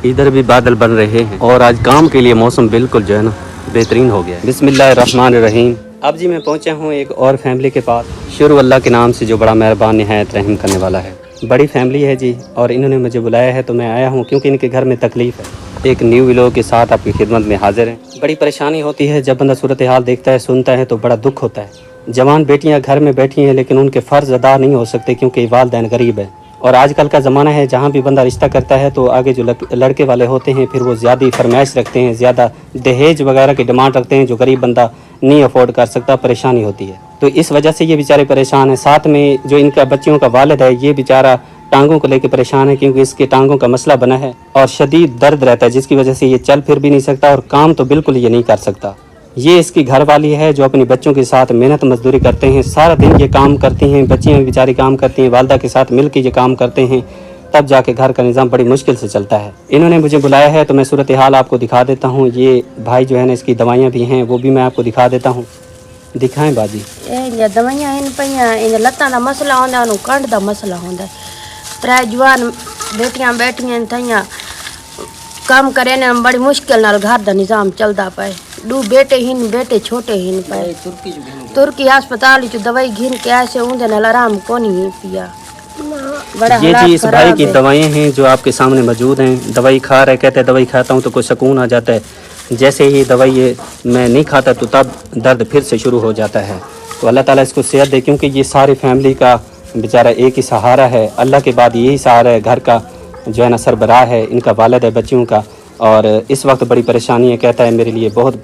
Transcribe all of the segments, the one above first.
इधर भी बादल बन रहे हैं और आज काम के लिए मौसम बिल्कुल जो है ना बेहतरीन हो गया है। बिस्मिल्लाहिर्रहमानिर्रहीम। अब जी मैं पहुंचा हूं एक और फैमिली के पास, शुरू अल्लाह के नाम से जो बड़ा मेहरबान निहायत रहम करने वाला है। बड़ी फैमिली है जी और इन्होंने मुझे बुलाया है तो मैं आया हूं क्योंकि इनके घर में तकलीफ़ है। एक न्यू व्लॉग के साथ आपकी खिदमत में हाजिर हैं। बड़ी परेशानी होती है जब बंदा सूरत हाल देखता है, सुनता है तो बड़ा दुख होता है। जवान बेटियां घर में बैठी हैं लेकिन उनके फ़र्ज़ अदा नहीं हो सकते क्योंकि वालिदैन गरीब है। और आजकल का ज़माना है जहाँ भी बंदा रिश्ता करता है तो आगे जो लड़के वाले होते हैं फिर वो ज़्यादा फरमाइश रखते हैं, ज़्यादा दहेज वगैरह की डिमांड रखते हैं जो गरीब बंदा नहीं अफोर्ड कर सकता, परेशानी होती है। तो इस वजह से ये बेचारे परेशान हैं। साथ में जो इनका बच्चियों का वालिद है ये बेचारा टांगों को लेकर परेशान है क्योंकि इसके टांगों का मसला बना है और शदीद दर्द रहता है जिसकी वजह से ये चल फिर भी नहीं सकता और काम तो बिल्कुल ये नहीं कर सकता। ये इसकी घर वाली है जो अपनी बच्चों के साथ मेहनत मजदूरी करते हैं, सारा दिन ये काम करती हैं, बच्चियाँ भी बेचारी काम करती हैं, वालदा के साथ मिल के ये काम करते हैं, तब जाके घर का निज़ाम बड़ी मुश्किल से चलता है। इन्होंने मुझे बुलाया है तो मैं सूरत हाल आपको दिखा देता हूँ। ये भाई जो है ना इसकी दवाइयाँ भी हैं वो भी मैं आपको दिखा देता हूँ। दिखाएं बाजी। दवाइयाँ इन पईयां इन लत्तां दा मसला होंदा, उन्होंने कंड दा मसला होंदा। त्रै जवान बेटियां बैठियां थइयां काम करे ने बड़ी मुश्किल नाल घर दा निज़ाम चलदा पाए। दो बेटे हिन, बेटे छोटे हिन पाए। तुर्की अस्पताल च दवाई घिन के ऐसे उंदे नाल आराम कोनी पिया। ये जी इस भाई की दवाएं हैं जो आपके सामने मौजूद हैं। दवाई खा रहे, कहते हैं दवाई खाता हूँ तो कोई सुकून आ जाता है। जैसे ही दवाई ये मैं नहीं खाता तो तब दर्द फिर से शुरू हो जाता है। तो अल्लाह ताला इसको सेहत दे क्योंकि ये सारी फैमिली का बेचारा एक ही सहारा है। अल्लाह के बाद यही सहारा है, घर का जो है ना सरबराह है, इनका वालिद है बच्चियों का। और इस वक्त बड़ी परेशानी है, कहता है मेरे लिए बहुत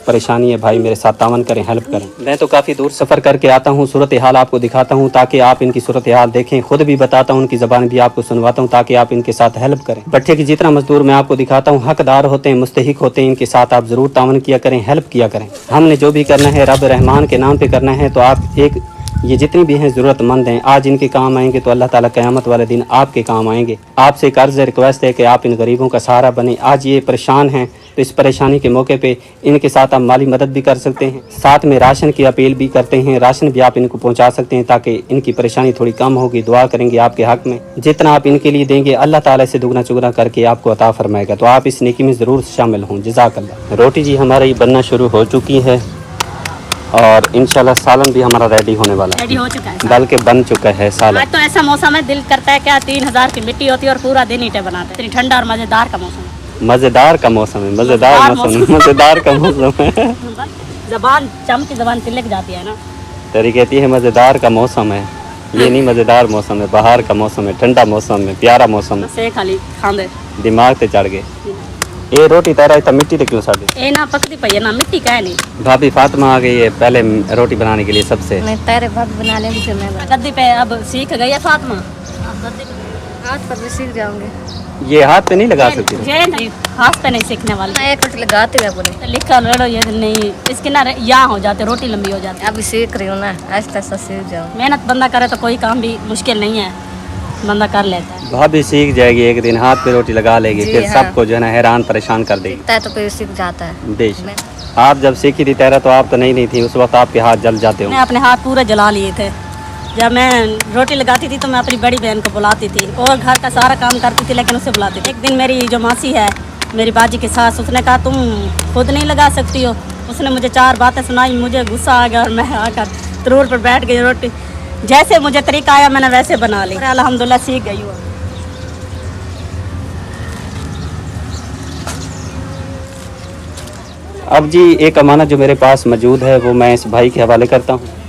परेशानी है भाई, मेरे साथ तावन करें, हेल्प करें। मैं तो काफ़ी दूर सफ़र करके आता हूँ, सूरत हाल आपको दिखाता हूँ ताकि आप इनकी सूरत हाल देखें, खुद भी बताता हूँ, उनकी ज़बान भी आपको सुनवाता हूँ ताकि आप इनके साथ हेल्प करें। बट्टे की जितना मजदूर मैं आपको दिखाता हूँ हकदार होते हैं, मुस्तहिक होते हैं, इनके साथ आप ज़रूर तावन किया करें, हेल्प किया करें। हमने जो भी करना है रब रहमान के नाम पर करना है। तो आप एक ये जितनी भी हैं ज़रूरतमंद हैं आज इनके काम आएंगे तो अल्लाह ताला क़यामत वाले दिन आपके काम आएंगे। आपसे एक अर्ज़ रिक्वेस्ट है कि आप इन गरीबों का सहारा बने। आज ये परेशान हैं तो इस परेशानी के मौके पे इनके साथ आप माली मदद भी कर सकते हैं, साथ में राशन की अपील भी करते हैं। राशन भी आप इनको पहुंचा सकते हैं ताकि इनकी परेशानी थोड़ी कम होगी। दुआ करेंगे आपके हक़ में, जितना आप इनके लिए देंगे अल्लाह ताला से दुगना चुगना करके आपको अता फरमाएगा। तो आप इस नेकी में ज़रूर शामिल हों। जज़ाकल्लाह। रोटी जी हमारी बनना शुरू हो चुकी है और इंशाल्लाह सालन भी हमारा रेडी होने वाला है, रेडी हो चुका है, बल्कि बन चुका है सालन। आज तो ऐसा मौसम है दिल करता है क्या 3000 की मिट्टी होती है और पूरा दिन ईंटें बनाते हैं। इतनी ठंडा और मज़ेदार का मौसम है, मज़ेदार का मौसम है, मज़ेदार मौसम, मज़ेदार का मौसम है। जबान चमकी जबान तिलक जाती है ना। तेरी कहती है मज़ेदार का मौसम है, ये नहीं मज़ेदार मौसम है, बाहर का मौसम है, ठंडा मौसम है, प्यारा मौसम है। से खाली खांदे दिमाग ते चढ़ गए। ये रोटी तारा इतना मिट्टी देख लो साड़ी ए ना पकती पई है ना मिट्टी का है नहीं। भाभी फातिमा आ गई है पहले रोटी बनाने के लिए सबसे। मैं तेरे भाभी बना लेंगी फिर मैं गद्दी पे अब सीख गई है फातिमा, हाथ पर भी सीख जाऊंगी। ये हाथ पे नहीं लगा सकती, ये नहीं हाथ पे नहीं सीखने वाली। मैं एक रोटी लगाती हूँ अपने लिखा लड़ो ये नहीं इसके ना यहाँ हो जाते रोटी लंबी हो जाती है। अभी सीख रही हूँ ना, आहिस्ता आहिस्ता सीख जाऊँ। मेहनत बंदा करे तो कोई काम भी मुश्किल नहीं है, बंदा कर लेता है। भाभी सीख जाएगी एक दिन, हाथ पे रोटी लगा लेगी फिर सबको जो है ना हैरान परेशान कर देगी। तो फिर सीख जाता है। बेशक आप जब सीखी थी तैरा तो आप तो नहीं थी उस वक्त, आपके हाथ जल जाते हो। मैं अपने हाथ पूरे जला लिए थे। जब मैं रोटी लगाती थी तो मैं अपनी बड़ी बहन को बुलाती थी और घर का सारा काम करती थी लेकिन उसे बुलाती थी। एक दिन मेरी जो मासी है मेरी बाजी की सास, उसने कहा तुम खुद नहीं लगा सकती हो। उसने मुझे 4 बातें सुनाई, मुझे गुस्सा आ गया और मैं आकर तरूर पर बैठ गई। रोटी जैसे मुझे तरीका आया मैंने वैसे बना ली, अल्हम्दुलिल्लाह सीख गई हूँ। अब जी एक अमानत जो मेरे पास मौजूद है वो मैं इस भाई के हवाले करता हूँ।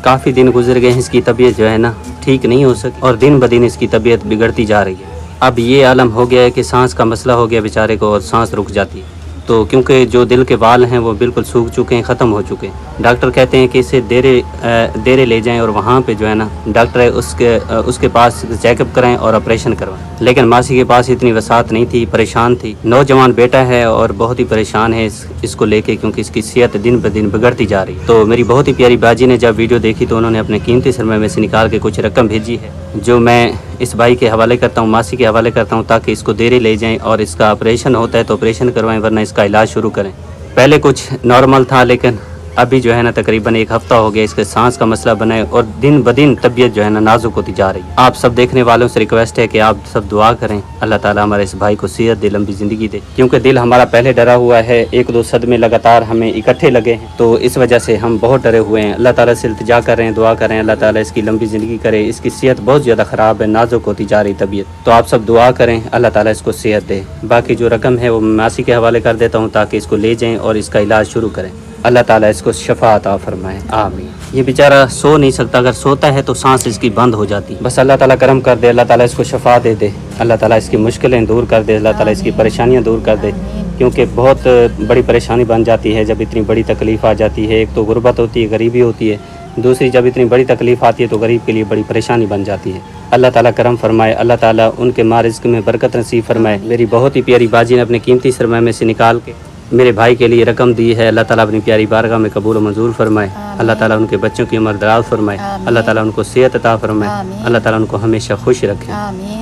काफ़ी दिन गुजर गए हैं, इसकी तबीयत जो है ना ठीक नहीं हो सकी और दिन ब दिन इसकी तबीयत बिगड़ती जा रही है। अब ये आलम हो गया है कि सांस का मसला हो गया बेचारे को और सांस रुक जाती है। तो क्योंकि जो दिल के वाल हैं वो बिल्कुल सूख चुके हैं, ख़त्म हो चुके हैं। डॉक्टर कहते हैं कि इसे देरे ले जाएं और वहाँ पे जो है ना डॉक्टर है उसके पास चेकअप कराएं और ऑपरेशन करवाएं। लेकिन मासी के पास इतनी वसात नहीं थी, परेशान थी। नौजवान बेटा है और बहुत ही परेशान है इसको लेके क्योंकि इसकी सेहत दिन ब दिन बिगड़ती जा रही। तो मेरी बहुत ही प्यारी बाजी ने जब वीडियो देखी तो उन्होंने अपने कीमती सरमाए में से निकाल के कुछ रकम भेजी है जो मैं इस भाई के हवाले करता हूँ, मासी के हवाले करता हूँ ताकि इसको देरे ले जाएं और इसका ऑपरेशन होता है तो ऑपरेशन करवाएं वरना इसका इलाज शुरू करें। पहले कुछ नॉर्मल था लेकिन अभी जो है ना तकरीबन 1 हफ्ता हो गया इसके सांस का मसला बना है और दिन ब दिन तबीयत जो है ना नाजुक होती जा रही है। आप सब देखने वालों से रिक्वेस्ट है कि आप सब दुआ करें, अल्लाह ताला हमारे इस भाई को सेहत दे, लंबी ज़िंदगी दे, क्योंकि दिल हमारा पहले डरा हुआ है। 1-2 सदमे लगातार हमें इकट्ठे लगे हैं, तो इस वजह से हम बहुत डरे हुए हैं। अल्लाह ताला से इल्तिजा कर रहे हैं, दुआ करें अल्लाह ताला इसकी लंबी ज़िंदगी करे। इसकी सेहत बहुत ज़्यादा ख़राब है, नाजुक होती जा रही तबीयत, तो आप सब दुआ करें अल्लाह ताला इसको सेहत दे। बाकी जो रकम है वो मासी के हवाले कर देता हूँ ताकि इसको ले जाएँ और इसका इलाज शुरू करें। अल्लाह ताला इसको शफा अता फरमाए, आमीन। ये बेचारा सो नहीं सकता, अगर सोता है तो सांस इसकी बंद हो जाती। बस अल्लाह ताला करम कर दे, अल्लाह ताला इसको शफा दे, अल्लाह ताला इसकी मुश्किलें दूर कर दे, अल्लाह ताला इसकी परेशानियां दूर कर दे, क्योंकि बहुत बड़ी परेशानी बन जाती है जब इतनी बड़ी तकलीफ़ आ जाती है। एक तो गुर्बत होती है, गरीबी होती है, दूसरी जब इतनी बड़ी तकलीफ़ आती है तो गरीब के लिए बड़ी परेशानी बन जाती है। अल्लाह ताला करम फरमाए, अल्लाह ताला उनके माँ रिज़्क़ में बरकत नसीब फरमाए। मेरी बहुत ही प्यारी बाजी ने अपने कीमती सरमाए में से निकाल के मेरे भाई के लिए रकम दी है, अल्लाह ताला अपनी प्यारी बारगाह में कबूल और मंजूर फरमाए। अल्लाह ताला उनके बच्चों की उम्र दराज फरमाए, अल्लाह ताला उनको सेहत अता फरमाए, अल्लाह ताला उनको हमेशा खुश रखे,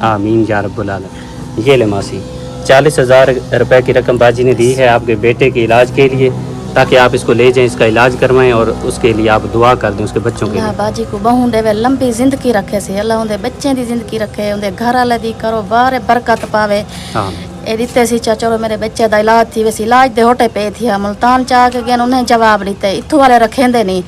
आमीन या रब्बुल आलमीन। ये ले मासी 40,000 रुपए की रकम बाजी ने दी है आपके बेटे के इलाज के लिए, ताकि आप इसको ले जाएं, इसका इलाज करवाएं और उसके लिए आप दुआ कर दें उसके बच्चों के लिए। बाजी को बहु देवे लंबी जिंदगी रखे से, अल्लाह उनके बच्चे की जिंदगी रखे, उनके घर वाले दी कारोबार बरकत पावे। ए दिते सी चलो मेरे बच्चे का इलाज थी, वैसे इलाज दे होटे पे थी, मुल्तान चाह के गए उन्हें जवाब दिते, इत्थों वाले रखेंदे नहीं।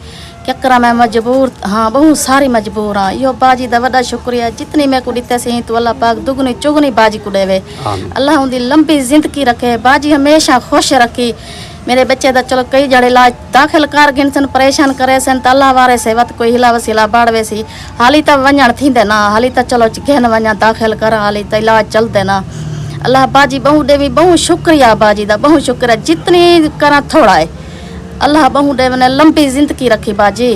क्या करा मैं मजबूर, हाँ बहुत सारी मजबूर हाँ। यो बाजी दा वड्डा शुक्रिया, जितनी मैं को दिते सी तो अल्लाह पाक दुगनी चुगनी बाजी को देवे, अल्लाह उनकी लंबी जिंदगी रखे, बाजी हमेशा खुश रखी। मेरे बच्चे दा चलो कई जड़े इलाज दाखिल कर गिन सन, परेशान करे सन, तो अल्लाह वारे से वत कोई हिला वसीला बाड़वे सी। हाली तो वञण थींदे ना, हाली तो चलो घेन वञा दाखिल कर, हाली तो इलाज चलते ना। अल्लाह बाजी बहु देवी, बहु शुक्रिया बाजी दा, बहु शुक्रिया, जितनी करा थोड़ा है। अल्लाह बहु देव ने लंबी जिंदगी रखी बाजी,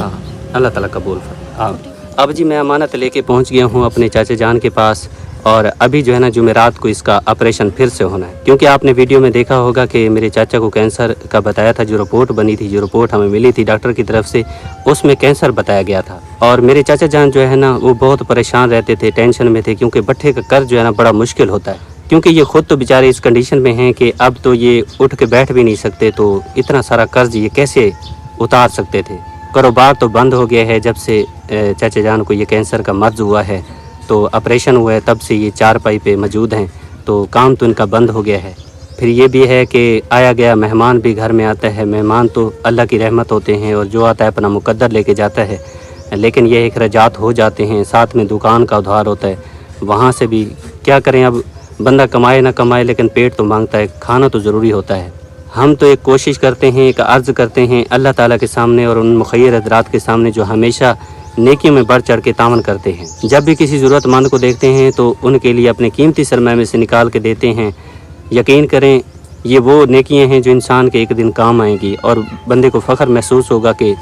अल्लाह ताला कबूल फरमाए। अब जी मैं अमानत लेके पहुंच गया हूं अपने चाचा जान के पास, और अभी जो है ना जुमेरात को इसका ऑपरेशन फिर से होना है, क्योंकि आपने वीडियो में देखा होगा कि मेरे चाचा को कैंसर का बताया था। जो रिपोर्ट बनी थी, जो रिपोर्ट हमें मिली थी डॉक्टर की तरफ से, उसमें कैंसर बताया गया था। और मेरे चाचा जान जो है ना वो बहुत परेशान रहते थे, टेंशन में थे, क्योंकि भट्ठे का कर्ज जो है ना बड़ा मुश्किल होता है, क्योंकि ये खुद तो बेचारे इस कंडीशन में हैं कि अब तो ये उठ के बैठ भी नहीं सकते, तो इतना सारा कर्ज ये कैसे उतार सकते थे। कारोबार तो बंद हो गया है जब से चाचा जान को ये कैंसर का मर्ज हुआ है, तो ऑपरेशन हुआ है तब से ये चारपाई पे मौजूद हैं, तो काम तो इनका बंद हो गया है। फिर ये भी है कि आया गया मेहमान भी घर में आता है, मेहमान तो अल्लाह की रहमत होते हैं और जो आता है अपना मुकद्दर लेके जाता है, लेकिन ये अखराजात हो जाते हैं, साथ में दुकान का उधार होता है, वहाँ से भी क्या करें। अब बंदा कमाए ना कमाए लेकिन पेट तो मांगता है, खाना तो ज़रूरी होता है। हम तो एक कोशिश करते हैं, एक अर्ज़ करते हैं अल्लाह ताला के सामने और उन मुखय्यर हज़रात के सामने जो हमेशा नेकी में बढ़ चढ़ के तावन करते हैं। जब भी किसी ज़रूरतमंद को देखते हैं तो उनके लिए अपने कीमती सरमाए में से निकाल के देते हैं। यकीन करें ये वो नेकियां हैं जो इंसान के एक दिन काम आएंगी और बंदे को फ़ख्र महसूस होगा कि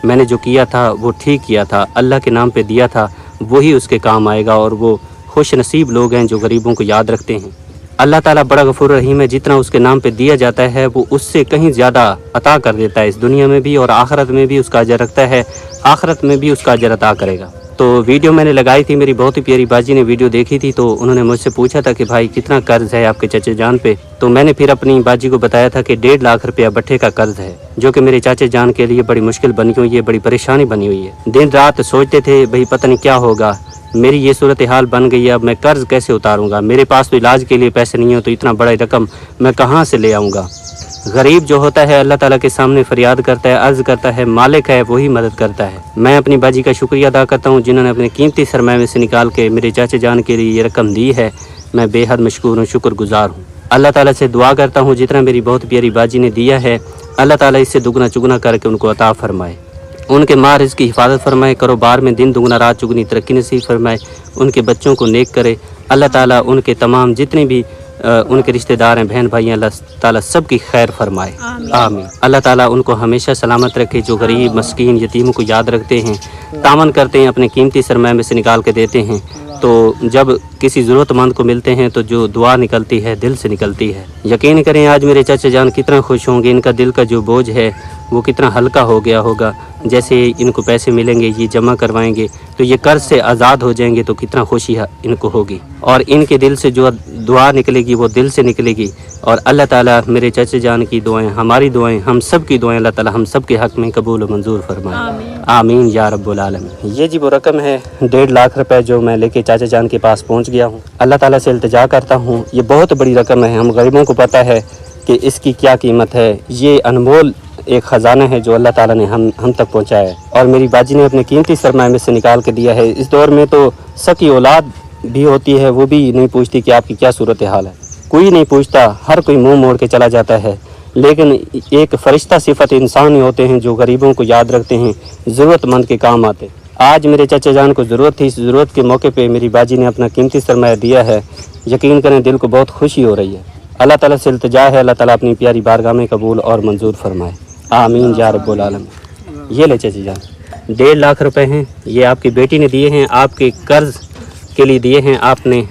मैंने जो किया था वो ठीक किया था, अल्लाह के नाम पे दिया था, वही उसके काम आएगा। और वो खुश नसीब लोग हैं जो गरीबों को याद रखते हैं। अल्लाह ताला बड़ा गफूर रहीम है, जितना उसके नाम पे दिया जाता है वो उससे कहीं ज़्यादा अता कर देता है, इस दुनिया में भी और आखिरत में भी उसका अजर रखता है, आखिरत में भी उसका अजर अता करेगा। तो वीडियो मैंने लगाई थी, मेरी बहुत ही प्यारी बाजी ने वीडियो देखी थी, तो उन्होंने मुझसे पूछा था कि भाई कितना कर्ज है आपके चाचा जान पे। तो मैंने फिर अपनी बाजी को बताया था कि 1.5 लाख रुपया भट्ठे का कर्ज है, जो कि मेरे चाचा जान के लिए बड़ी मुश्किल बनी हुई है, बड़ी परेशानी बनी हुई है। दिन रात सोचते थे भाई पता नहीं क्या होगा, मेरी ये सूरत हाल बन गई है, अब मैं कर्ज कैसे उतारूंगा, मेरे पास तो इलाज के लिए पैसे नहीं हो, तो इतना बड़ा रकम मैं कहाँ से ले आऊँगा। गरीब जो होता है अल्लाह ताला के सामने फरियाद करता है, अर्ज करता है, मालिक है वही मदद करता है। मैं अपनी बाजी का शुक्रिया अदा करता हूँ जिन्होंने अपने कीमती सरमाए में से निकाल के मेरे चाचा जान के लिए ये रकम दी है। मैं बेहद मशकूर हूँ, शुक्रगुजार हूँ। अल्लाह ताला से दुआ करता हूँ जितना मेरी बहुत प्यारी बाजी ने दिया है अल्लाह ताला इससे दुगना चुगना करके उनको अता फरमाए, उनके माँ रिज़्क़ की हिफाजत फरमाए, कारोबार में दिन दुगना रात चुगनी तरक्की नसीब फरमाए, उनके बच्चों को नेक करे। अल्लाह ताला उनके तमाम जितने भी उनके रिश्तेदार हैं, बहन भाई हैं, अल्लाह ताला सब की खैर फरमाए, आमीन। अल्लाह ताला उनको हमेशा सलामत रखे, जो गरीब मस्कीन यतीमों को याद रखते हैं, तामन करते हैं, अपने कीमती सरमाए में से निकाल के देते हैं। तो जब किसी ज़रूरतमंद को मिलते हैं तो जो दुआ निकलती है दिल से निकलती है। यकीन करें आज मेरे चाचा जान कितना खुश होंगे, इनका दिल का जो बोझ है वो कितना हल्का हो गया होगा। जैसे इनको पैसे मिलेंगे, ये जमा करवाएंगे तो ये कर्ज से आज़ाद हो जाएंगे, तो कितना खुशी इनको होगी। اور ان کے دل سے جو دعا نکلے گی وہ دل سے نکلے گی، اور اللہ تعالیٰ میرے چچے جان کی دعائیں، ہماری دعائیں، ہم سب کی دعائیں اللہ تعالیٰ ہم سب کے حق میں قبول و منظور فرمائے، آمین یا رب العالمین۔ یہ جی وہ رقم ہے 1.5 لاکھ روپے جو میں لے کے چاچا جان کے پاس پہنچ گیا ہوں۔ اللہ تعالیٰ سے التجا کرتا ہوں، یہ بہت بڑی رقم ہے، ہم غریبوں کو پتہ ہے کہ اس کی کیا قیمت ہے، یہ انمول ایک خزانہ ہے جو اللہ تعالیٰ نے ہم تک پہنچایا ہے، اور میری باجی نے اپنے قیمتی سرمایہ میں سے نکال کے دیا ہے۔ اس دور میں تو سکی اولاد بھی ہوتی ہے، وہ بھی نہیں پوچھتی کہ آپ کی کیا صورتحال ہے، کوئی نہیں پوچھتا، ہر کوئی منہ موڑ کے چلا جاتا ہے، لیکن ایک فرشتہ صفت انسان ہی ہوتے ہیں جو غریبوں کو یاد رکھتے ہیں، ضرورت مند کے کام آتے۔ آج میرے چچا جان کو ضرورت تھی، اس ضرورت کے موقع پہ میری باجی نے اپنا قیمتی سرمایہ دیا ہے، یقین کریں دل کو بہت خوشی ہو رہی ہے۔ اللہ تعالیٰ سے التجا ہے، اللہ تعالیٰ اپنی پیاری بارگاہ میں قبول اور منظور فرمائے، آمین یا رب العالمین۔ یہ لے چچا جان 1.5 لاکھ روپے ہیں، یہ آپ کی بیٹی نے دیے ہیں، آپ کے قرض کے لیے دیے ہیں، آپ نے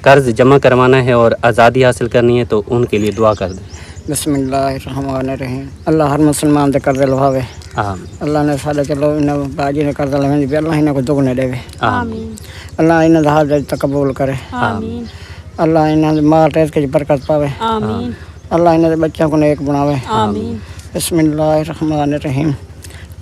قرض جمع کروانا ہے اور آزادی حاصل کرنی ہے تو ان کے لیے دعا کر دیں۔ بسم اللہ الرحمن الرحیم۔ اللہ ہر مسلمان دے قرض لواوے، آمین اللہ نے سارے چلو انہاں باجی نے قرض لویں بھی اللہ انہاں کو دگنے دے، آمین اللہ انہاں دا حاجت تقبول کرے، آمین اللہ انہاں دے مال رزق کی برکت پاوے، آمین اللہ انہاں دے بچوں کو نیک بناوے، آمین بسم اللہ الرحمن الرحیم۔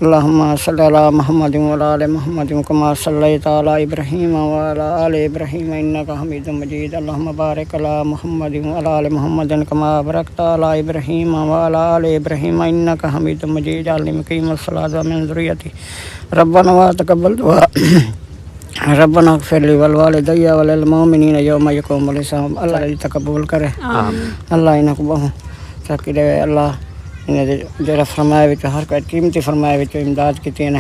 اللہم صلی علی محمد وعلی آل محمد کما صلیت علی ابراہیم وعلی آل ابراہیم انک حمید مجید، اللہم بارک علی محمد وعلی آل محمد کما بارکت علی ابراہیم وعلی آل ابراہیم انک حمید مجید، علم قیم الصلاۃ من ذریتی ربنا وتقبل دعاء ربنا اغفر لی ولوالدی وللمؤمنین یوم یقوم الحساب۔ اللہ جی تقبل کرے، اللہ انہاں کو بہت ترقی دے، اللہ جڑا فرمایا وچ ہر کوئی قیمتی فرمایا وچ امداد کیتی نے،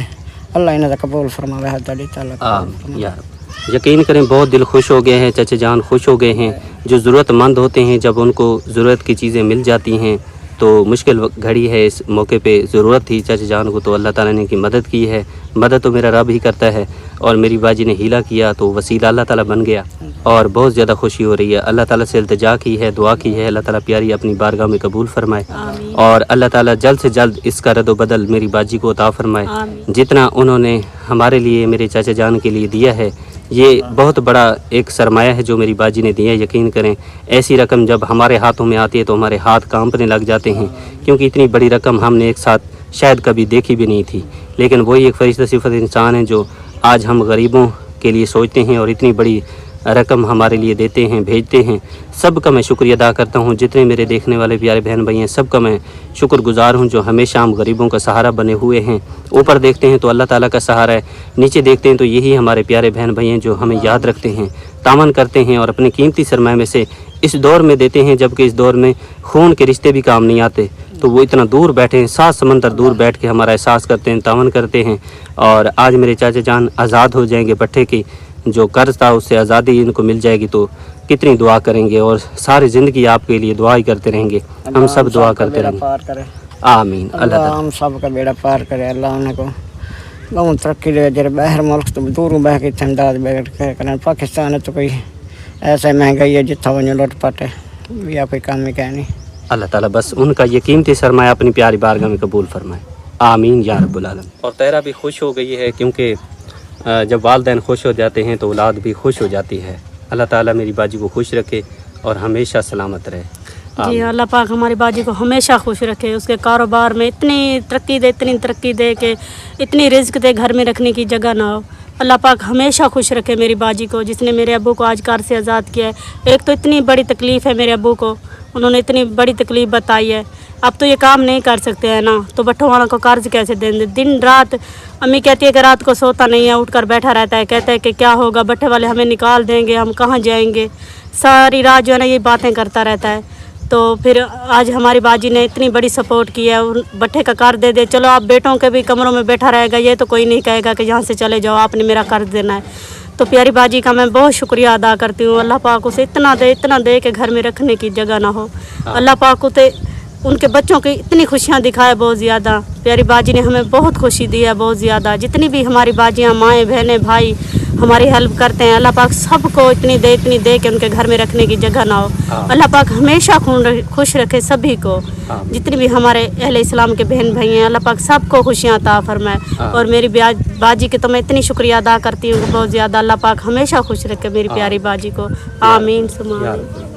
اللہ انہاں دا قبول فرماوے، حد علی تعالی آمین یا رب۔ یقین کریں بہت دل خوش ہو گئے ہیں، چچے جان خوش ہو گئے ہیں، جو ضرورت مند ہوتے ہیں جب ان کو ضرورت کی چیزیں مل جاتی ہیں تو مشکل گھڑی ہے، اس موقع پہ ضرورت تھی چچے جان کو تو اللہ تعالیٰ نے کی مدد کی ہے، مدد تو میرا رب ہی کرتا ہے، اور میری باجی نے ہیلا کیا تو وسیلہ اللہ تعالیٰ بن گیا، اور بہت زیادہ خوشی ہو رہی ہے۔ اللہ تعالیٰ سے التجا کی ہے، دعا کی ہے، اللہ تعالیٰ پیاری اپنی بارگاہ میں قبول فرمائے، اور اللہ تعالیٰ جلد سے جلد اس کا رد و بدل میری باجی کو عطا فرمائے۔ جتنا انہوں نے ہمارے لیے، میرے چاچا جان کے لیے دیا ہے، یہ بہت بڑا ایک سرمایہ ہے جو میری باجی نے دیا ہے۔ یقین کریں ایسی رقم جب ہمارے ہاتھوں میں آتی ہے تو ہمارے ہاتھ کانپنے لگ جاتے ہیں، کیونکہ اتنی بڑی رقم ہم نے ایک ساتھ شاید کبھی دیکھی بھی نہیں تھی، لیکن وہی ایک فرشتہ صفت انسان ہے جو آج ہم غریبوں کے لیے سوچتے ہیں اور اتنی بڑی رقم ہمارے لیے دیتے ہیں، بھیجتے ہیں۔ سب کا میں شکریہ ادا کرتا ہوں، جتنے میرے دیکھنے والے پیارے بہن بھائی ہیں سب کا میں شکر گزار ہوں جو ہمیشہ ہم غریبوں کا سہارا بنے ہوئے ہیں۔ اوپر دیکھتے ہیں تو اللہ تعالیٰ کا سہارا ہے، نیچے دیکھتے ہیں تو یہی ہمارے پیارے بہن بھائی ہیں جو ہمیں یاد رکھتے ہیں، تعاون کرتے ہیں اور اپنے قیمتی سرمایہ میں سے اس دور میں دیتے ہیں جبکہ اس دور میں خون کے رشتے بھی کام نہیں آتے، تو وہ اتنا دور بیٹھے ہیں، 7 سمندر دور بیٹھ کے ہمارا احساس کرتے ہیں، تعاون کرتے ہیں، اور آج میرے چاچا جان آزاد ہو جائیں گے، بٹھے کی جو قرض تھا اس سے آزادی ان کو مل جائے گی تو کتنی دعا کریں گے، اور ساری زندگی آپ کے لیے دعا ہی کرتے رہیں گے، ہم سب دعا کرتے رہیں گے، پار کرے، آمین۔ اللہ اللہ ہم سب کا بیڑا پار کرے، اللہ انہیں کو بہت ترقی دے، جڑے باہر ملک تو دوروں بہ کے امداد بیٹھ کے کریں۔ پاکستان ہے تو کوئی ایسا مہنگائی ہے جتھا وہ لوٹ پٹ ہے یا کوئی کام ہی کہہ نہیں۔ اللہ تعالیٰ بس ان کا یہ قیمتی سرمایہ اپنی پیاری بارگاہ میں قبول فرمائے، آمین یا رب العالمین۔ اور تیرا بھی خوش ہو گئی ہے کیونکہ جب والدین خوش ہو جاتے ہیں تو اولاد بھی خوش ہو جاتی ہے۔ اللہ تعالیٰ میری باجی کو خوش رکھے اور ہمیشہ سلامت رہے۔ جی اللہ پاک ہماری باجی کو ہمیشہ خوش رکھے، اس کے کاروبار میں اتنی ترقی دے کہ اتنی رزق دے گھر میں رکھنے کی جگہ نہ ہو۔ اللہ پاک ہمیشہ خوش رکھے میری باجی کو، جس نے میرے ابو کو آج کار سے آزاد کیا ہے۔ ایک تو اتنی بڑی تکلیف ہے میرے ابو کو، انہوں نے اتنی بڑی تکلیف بتائی ہے، اب تو یہ کام نہیں کر سکتے ہیں نا، تو بٹھوں والا کو قرض کیسے دیں گے؟ دن رات امی کہتی ہے کہ رات کو سوتا نہیں ہے، اٹھ کر بیٹھا رہتا ہے، کہتا ہے کہ کیا ہوگا، بٹھے والے ہمیں نکال دیں گے، ہم کہاں جائیں گے، ساری رات جو ہے نا یہ باتیں کرتا رہتا ہے۔ تو پھر آج ہماری باجی نے اتنی بڑی سپورٹ کی ہے، بٹھے کا قرض دے دے، چلو آپ بیٹوں کے بھی کمروں میں بیٹھا رہے گا، یہ تو کوئی نہیں کہے گا کہ یہاں سے چلے جاؤ، آپ نے میرا قرض دینا ہے۔ تو پیاری باجی کا میں بہت شکریہ ادا کرتی ہوں، اللہ پاک اسے اتنا دے کہ گھر میں رکھنے کی جگہ نہ ہو، اللہ پاک اسے ان کے بچوں کی اتنی خوشیاں دکھائے بہت زیادہ۔ پیاری باجی نے ہمیں بہت خوشی دی ہے، بہت زیادہ، جتنی بھی ہماری باجیاں، مائیں، بہنیں، بھائی، हमारी हेल्प करते हैं। अल्लाह पाक सबको इतनी दे कि उनके घर में रखने की जगह ना हो। अल्लाह पाक हमेशा खुश रखे सभी को, जितने भी हमारे अहले इस्लाम के बहन भाई हैं, अल्लाह पाक सबको खुशियाँ अता फरमाए। और मेरी बाजी की तो मैं इतनी शुक्रिया अदा करती हूँ बहुत ज़्यादा। अल्लाह पाक हमेशा खुश रखे मेरी प्यारी बाजी को, आमीन सुमा आमीन।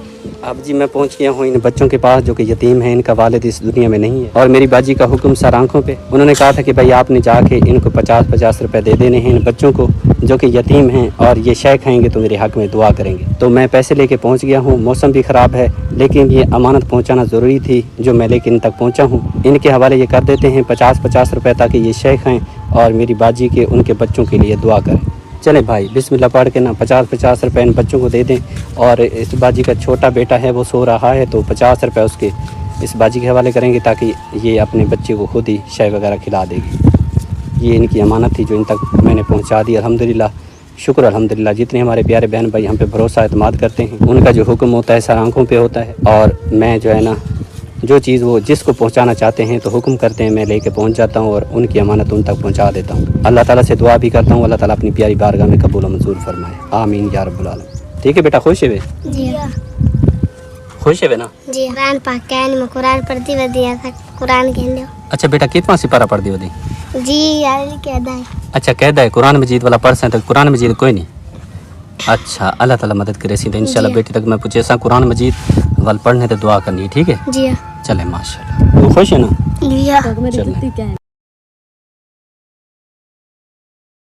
अब जी मैं पहुंच गया हूँ इन बच्चों के पास जो कि यतीम हैं, इनका वालिद इस दुनिया में नहीं है। और मेरी बाजी का हुक्म सर आंखों पे, उन्होंने कहा था कि भाई आपने जाके इनको 50-50 रुपए दे देने हैं इन बच्चों को जो कि यतीम हैं, और ये शय खाएंगे तो मेरे हक में दुआ करेंगे। तो मैं पैसे लेके पहुंच गया हूँ। मौसम भी ख़राब है, लेकिन ये अमानत पहुँचाना ज़रूरी थी जो मैं लेके इन तक पहुँचा हूँ। इनके हवाले ये कर देते हैं 50-50 रुपये, ताकि ये शय खाएँ और मेरी बाजी के उनके बच्चों के लिए दुआ करें। चले भाई बिस्मिल्लाह पढ़ के ना 50-50 रुपये इन बच्चों को दे दें। और इस बाजी का छोटा बेटा है वो सो रहा है, तो 50 रुपये उसके इस बाजी के हवाले करेंगे ताकि ये अपने बच्चे को खुद ही चाय वगैरह खिला देगी। ये इनकी अमानत थी जो इन तक मैंने पहुंचा दी। अल्हम्दुलिल्लाह, शुक्र अल्हम्दुलिल्लाह। जितने हमारे प्यारे बहन भाई हम पे भरोसा एतमाद करते हैं, उनका जो हुक्म होता है सर आंखों पे होता है। और मैं जो है ना, जो चीज़ वो जिसको पहुंचाना चाहते हैं तो हुक्म करते हैं, मैं लेके पहुंच जाता हूं और उनकी अमानत उन तक पहुंचा देता हूं। अल्लाह ताला से दुआ भी करता हूं, अल्लाह ताला अपनी प्यारी बारगाह में कबूल और मंजूर फरमाए, आमीन या रब्बुल आलमीन। ठीक है बेटा, खुश है जी खुश है ना जी। कुरान पाक कहने में कुरान पढ़ती हुई दिया था, कुरान कहने दो। अच्छा बेटा, कितना सिपारा पढ़ दियो दी? जी यार कहदा है। अच्छा कहदा है कुरान मजीद वाला पढ़ तो कुरान मजीद कोई नहीं। अच्छा अल्लाह ताला मदद करे सी इंशाल्लाह। बेटी तक मैं पूछे सा कुरान मजीद वाल पढ़ने तो दुआ करनी है, ठीक है? जी चले माशाल्लाह। खुश है ना? जी।